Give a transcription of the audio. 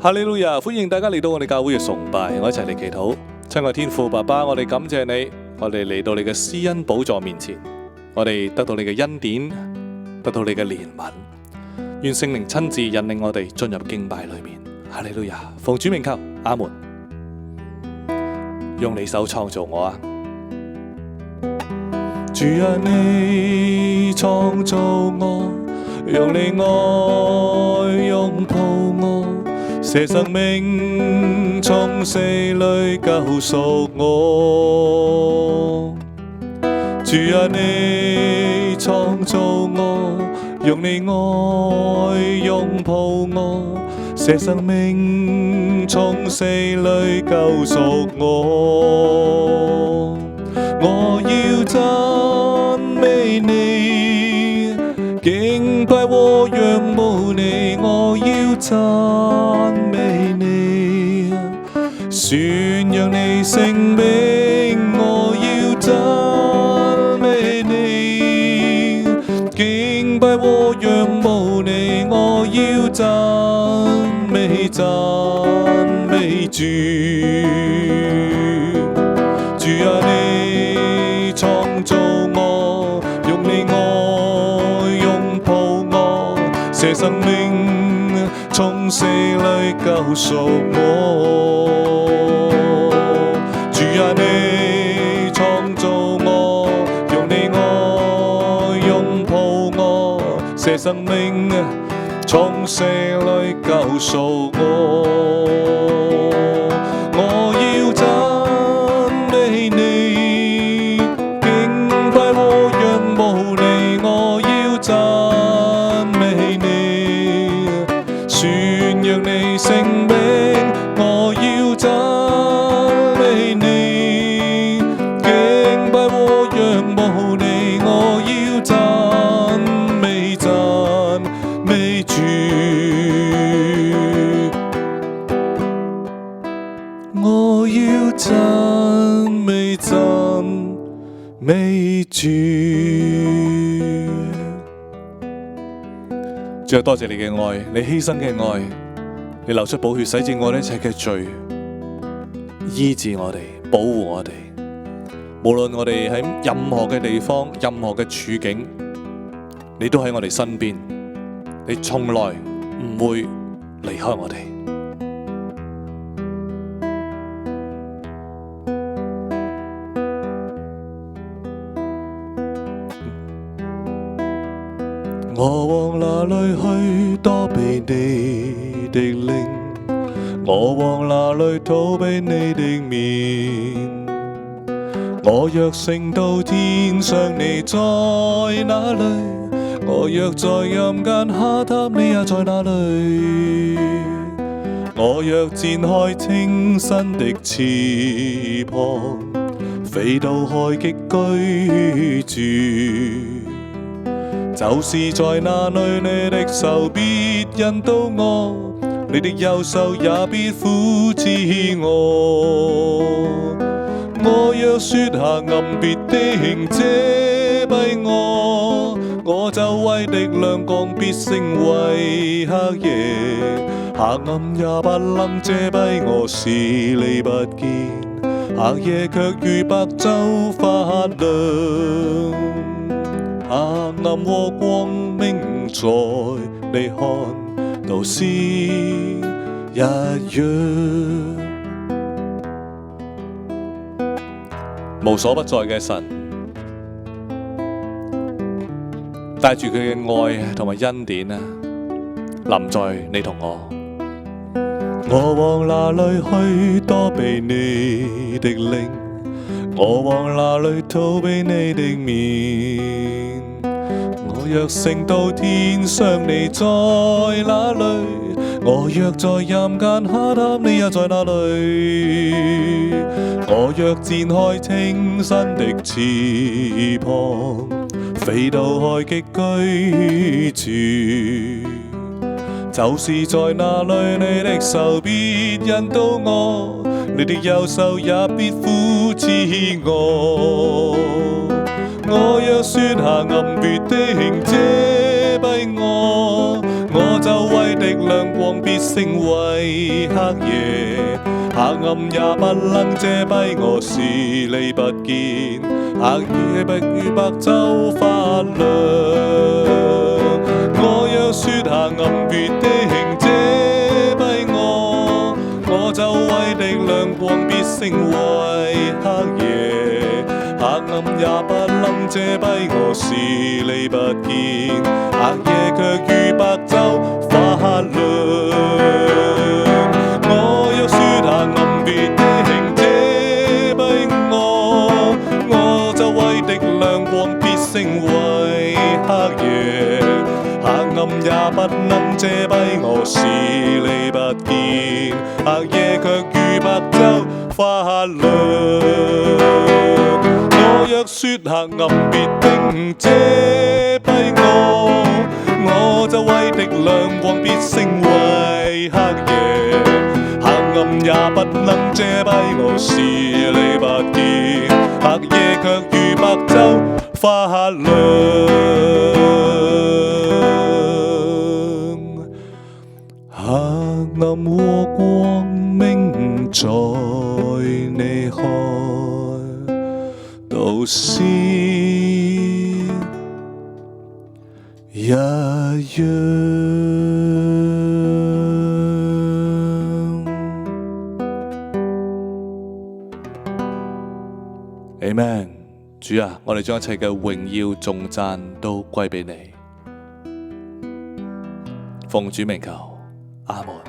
哈利路亞，歡迎大家嚟到我哋教會嘅崇拜，我一齊嚟祈禱。親愛天父爸爸，我哋感謝你，我哋嚟到你嘅施恩寶座面前，我哋得到你嘅恩典，得到你嘅憐憫，願聖靈親自引領我哋進入敬拜裏面。哈利路亞，奉主名求，阿門。用你手創造我啊，主啊，你創造我，用你愛擁抱我，捨生命從死裏救贖我。主啊，你創造我，用你愛擁抱我，捨生命從死裏救贖我。我要讚美你，敬拜和仰慕你，我要讚美你，宣揚你聖名，我要讚美你，敬拜和仰慕你，我要讚美主。主啊，你創造我，用你愛擁抱我，捨生命從死裏救贖我。主啊，你創造我，用你愛擁抱我，捨生命從死裏救贖我。我要讚美你，敬拜和仰慕你，我要讚美你，宣揚你聖名，我要讚美你，敬拜和仰慕你，我要讚美主。我要讚美主。主啊，多謝你嘅愛，你犧牲嘅愛，你流出寶血洗淨我哋一切嘅罪，醫治我哋，保護我哋。無論我哋喺任何嘅地方，任何嘅處境，你都喺我哋身邊，你從來唔會離開我哋。我往哪裏去躲避你的靈？我往哪裏逃避你的面？我若升到天上，你在哪裏？我若在陰間下榻，你也在哪裏？我若展開清新的翅膀，飛到海極居住，就是在那裏，你的手必引導我，你的右手也必扶持我。我若說黑暗必定遮蔽我，我周圍的亮光必成為黑夜，黑暗也不能遮蔽我，視你不見，黑夜卻如白晝發亮。黑暗和光明在你看都是一樣。無所不在嘅神，帶住佢嘅愛同埋恩典啊，臨在你同我。我往哪裏去躲避你的靈？我往哪裏逃避你的面？我若升到天上，你在哪裏？我若在陰間下榻，你也在哪裏？我若展開清新的翅膀，飛到海極居住，就是在那裏，你的手必引導我，你的右手也必扶持我。我若說黑暗必定遮蔽我，我周圍的亮光光必成為黑夜，黑暗也不能遮蔽我視你不見，黑夜不如白晝發亮。我若說黑暗必定遮蔽我，我周圍的亮光必成為黑夜，黑暗也不能遮蔽我視你不見，黑夜卻如白晝發亮。我若說黑暗必定遮蔽我，我周圍的亮光必成為黑夜，黑暗也不能遮蔽我視你不見，黑夜卻如白晝發亮。我若說黑暗必定遮蔽我，我周圍的亮光必成為黑夜，黑暗也不能遮蔽我視你不見，黑夜卻如白晝發亮。黑暗和光明在你看都是一樣。Amen。主啊，我哋將一切嘅榮耀頌讚都歸俾你，奉主名求，阿門。